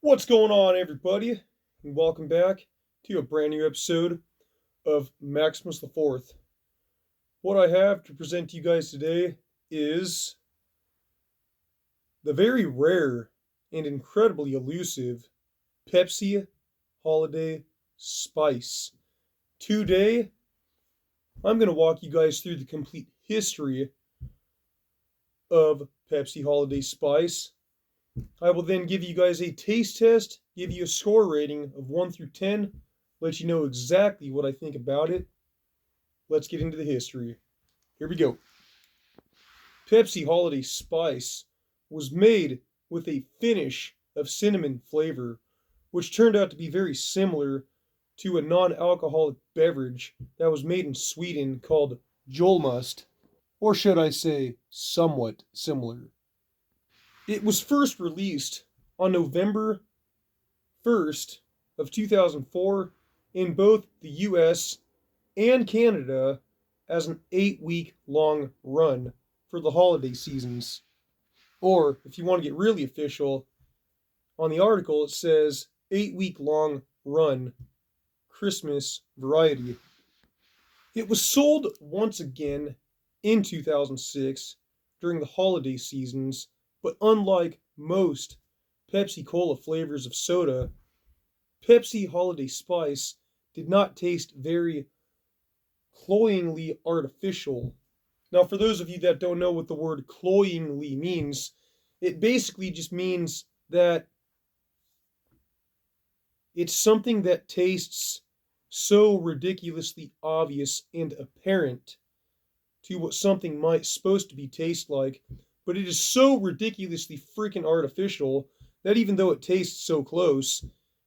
What's going on, everybody? And welcome back to a brand new episode of Maximus the Fourth. What I have to present to you guys today is the very rare and incredibly elusive Pepsi Holiday Spice. Today, I'm going to walk you guys through the complete history of Pepsi Holiday Spice. I will then give you guys a taste test, give you a score rating of 1 through 10, let you know exactly what I think about it. Let's get into the history. Here we go. Pepsi Holiday Spice was made with a finish of cinnamon flavor, which turned out to be very similar to a non-alcoholic beverage that was made in Sweden called Jolmust, or should I say, somewhat similar. It was first released on November 1st of 2004 in both the US and Canada as an 8-week long run for the holiday seasons. Or, if you want to get really official, on the article it says 8-week long run Christmas variety. It was sold once again in 2006 during the holiday seasons, but unlike most Pepsi Cola flavors of soda, Pepsi Holiday Spice did not taste very cloyingly artificial. Now, for those of you that don't know what the word cloyingly means, it basically just means that it's something that tastes so ridiculously obvious and apparent to what something might supposed to be taste like, but it is so ridiculously freaking artificial that even though it tastes so close,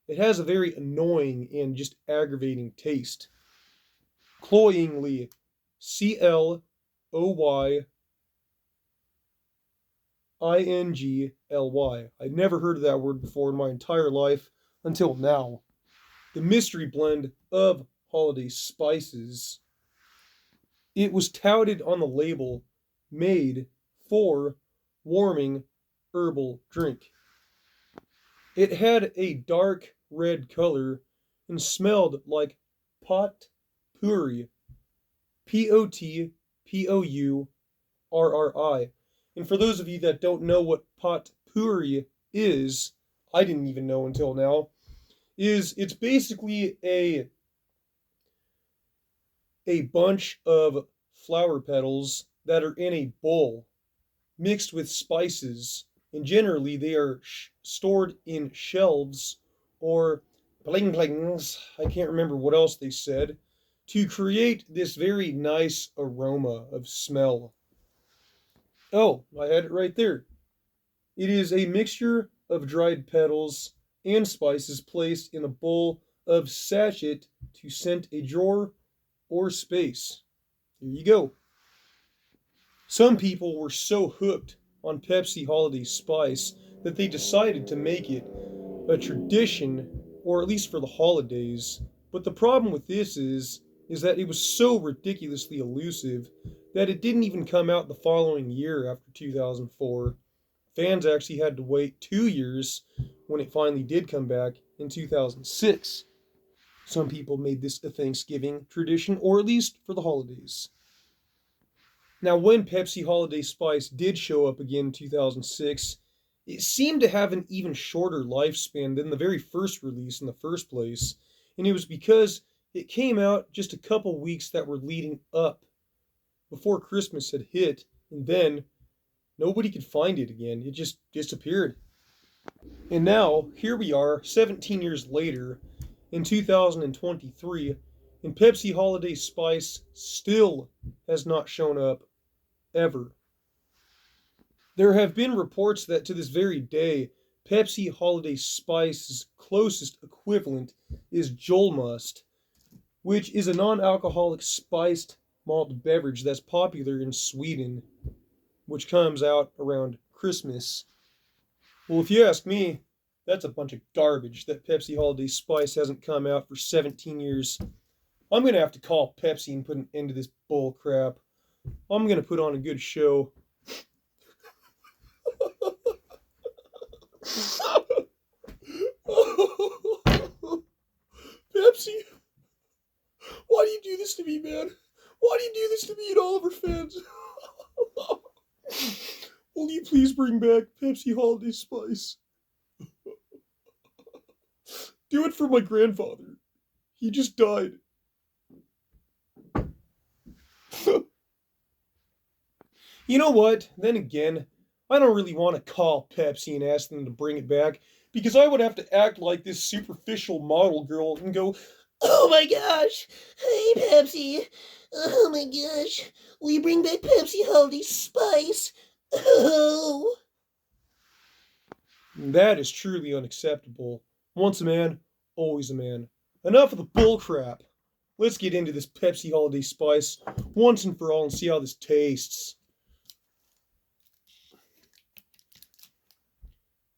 it has a very annoying and just aggravating taste. Cloyingly, Cloyingly. I'd never heard of that word before in my entire life until now. The mystery blend of holiday spices. It was touted on the label, made for warming herbal drink. It had a dark red color and smelled like pot pourri. Potpourri. And for those of you that don't know what pot pourri is, I didn't even know until now, it's basically a bunch of flower petals that are in a bowl mixed with spices, and generally they are stored in shelves or bling blings. I can't remember what else they said, to create this very nice aroma of smell. Oh, I had it right there. It is a mixture of dried petals and spices placed in a bowl of sachet to scent a drawer or space. Here you go. Some people were so hooked on Pepsi Holiday Spice that they decided to make it a tradition, or at least for the holidays. But the problem with this is that it was so ridiculously elusive that it didn't even come out the following year after 2004. Fans actually had to wait 2 years when it finally did come back in 2006. Some people made this a Thanksgiving tradition, or at least for the holidays. Now, when Pepsi Holiday Spice did show up again in 2006, it seemed to have an even shorter lifespan than the very first release in the first place, and it was because it came out just a couple weeks that were leading up before Christmas had hit, and then nobody could find it again. It just disappeared. And now, here we are, 17 years later, in 2023, and Pepsi Holiday Spice still has not shown up, ever. There have been reports that to this very day, Pepsi Holiday Spice's closest equivalent is Jolmust, which is a non-alcoholic spiced malt beverage that's popular in Sweden, which comes out around Christmas. Well, if you ask me, that's a bunch of garbage that Pepsi Holiday Spice hasn't come out for 17 years. I'm going to have to call Pepsi and put an end to this bull crap. I'm going to put on a good show. fans. Will you please bring back Pepsi Holiday Spice? Do it for my grandfather. He just died. You know what? Then again, I don't really want to call Pepsi and ask them to bring it back because I would have to act like this superficial model girl and go, "Oh my gosh! Hey Pepsi! Oh my gosh! Will you bring back Pepsi Holiday Spice? Oh!" That is truly unacceptable. Once a man, always a man. Enough of the bullcrap. Let's get into this Pepsi Holiday Spice once and for all and see how this tastes.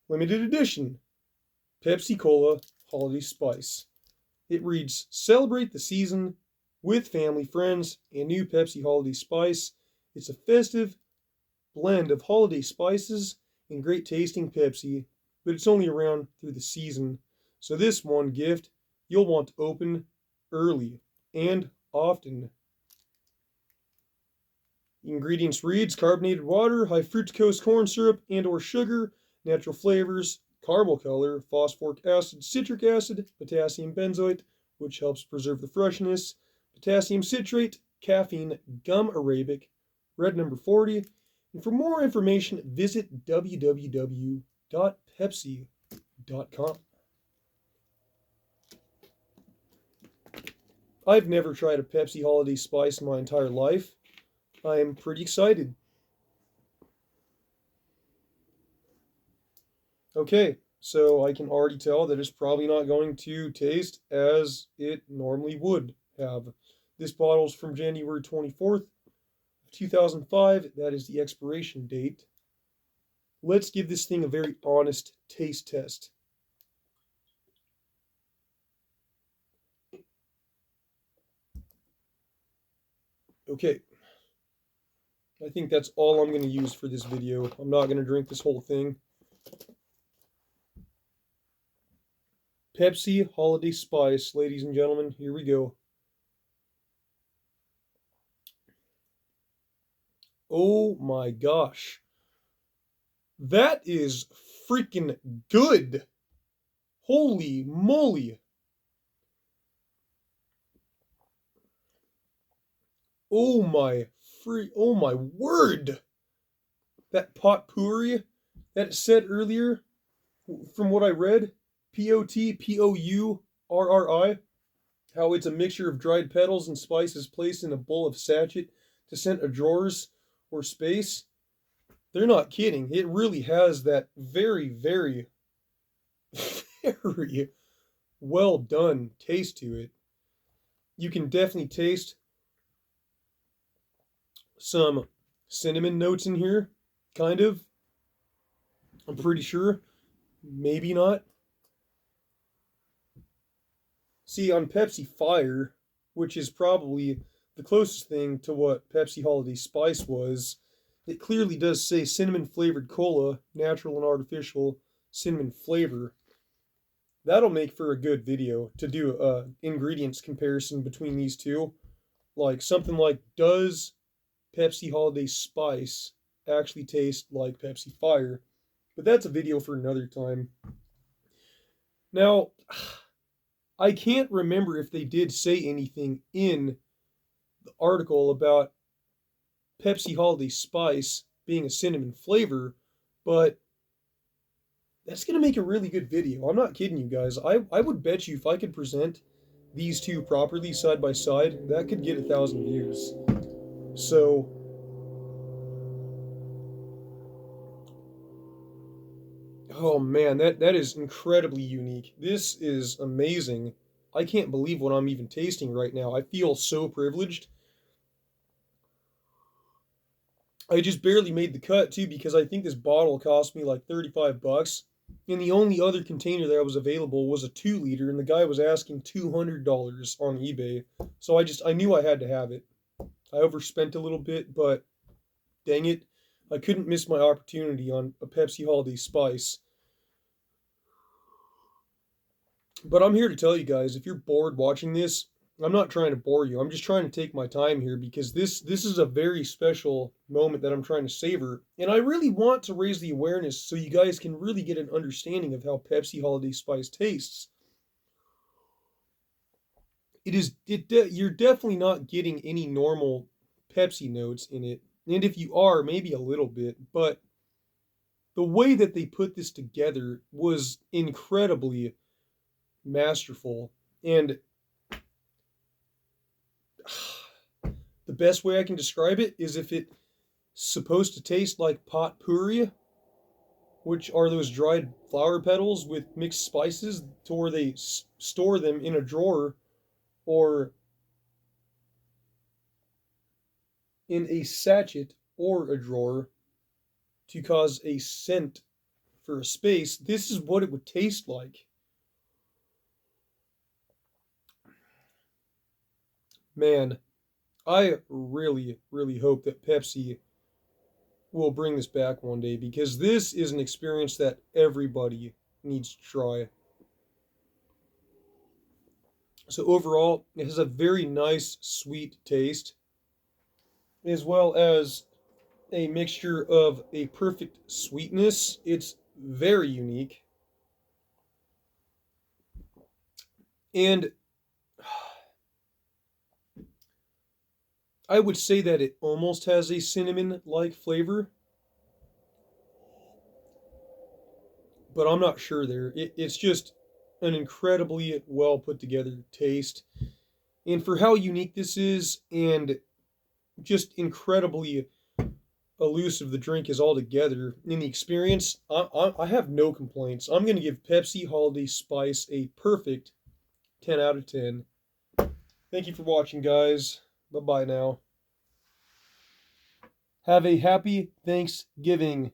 Limited edition Pepsi Cola Holiday Spice. It reads, "Celebrate the season with family, friends, and new Pepsi Holiday Spice. It's a festive blend of holiday spices and great tasting Pepsi, but it's only around through the season. So this one gift you'll want to open early and often." Ingredients reads carbonated water, high fructose corn syrup and or sugar, natural flavors, caramel color, phosphoric acid, citric acid, potassium benzoate, which helps preserve the freshness, potassium citrate, caffeine, gum arabic, red number 40. And for more information, visit www.pepsi.com. I've never tried a Pepsi Holiday Spice in my entire life. I am pretty excited. Okay, so I can already tell that it's probably not going to taste as it normally would have. This bottle's from January 24th, 2005. That is the expiration date. Let's give this thing a very honest taste test. Okay. I think that's all I'm going to use for this video. I'm not going to drink this whole thing. Pepsi Holiday Spice, ladies and gentlemen. Here we go. Oh my gosh. That is freaking good. Holy moly. Oh my word. That potpourri that it said earlier, from what I read, Potpourri, how it's a mixture of dried petals and spices placed in a bowl of sachet to scent a drawers or space. They're not kidding. It really has that very, very, very well done taste to it. You can definitely taste some cinnamon notes in here, kind of. I'm pretty sure. Maybe not. See, on Pepsi Fire, which is probably the closest thing to what Pepsi Holiday Spice was, it clearly does say cinnamon flavored cola, natural and artificial cinnamon flavor. That'll make for a good video to do a ingredients comparison between these two. Like something like, does Pepsi Holiday Spice actually taste like Pepsi Fire? But that's a video for another time. Now, I can't remember if they did say anything in the article about Pepsi Holiday Spice being a cinnamon flavor, but that's going to make a really good video. I'm not kidding you guys. I would bet you if I could present these two properly side by side, that could get 1,000 views. So, oh man, that is incredibly unique. This is amazing. I can't believe what I'm even tasting right now. I feel so privileged. I just barely made the cut too because I think this bottle cost me like 35 bucks. And the only other container that was available was a 2 liter, and the guy was asking $200 on eBay. So I knew I had to have it. I overspent a little bit, but dang it, I couldn't miss my opportunity on a Pepsi Holiday Spice. But I'm here to tell you guys, if you're bored watching this, I'm not trying to bore you. I'm just trying to take my time here because this is a very special moment that I'm trying to savor. And I really want to raise the awareness so you guys can really get an understanding of how Pepsi Holiday Spice tastes. You're definitely not getting any normal Pepsi notes in it. And if you are, maybe a little bit, but the way that they put this together was incredibly masterful. And the best way I can describe it is if it's supposed to taste like potpourri, which are those dried flower petals with mixed spices, to where they store them in a drawer or in a sachet or a drawer to cause a scent for a space. This is what it would taste like. Man, I really, really hope that Pepsi will bring this back one day because this is an experience that everybody needs to try. So overall, it has a very nice sweet taste, as well as a mixture of a perfect sweetness. It's very unique. And I would say that it almost has a cinnamon like flavor, but I'm not sure there. It's just an incredibly well put together taste. And for how unique this is, and just incredibly elusive the drink is altogether in the experience, I have no complaints. I'm going to give Pepsi Holiday Spice a perfect 10 out of 10. Thank you for watching, guys. Bye bye now. Have a happy Thanksgiving.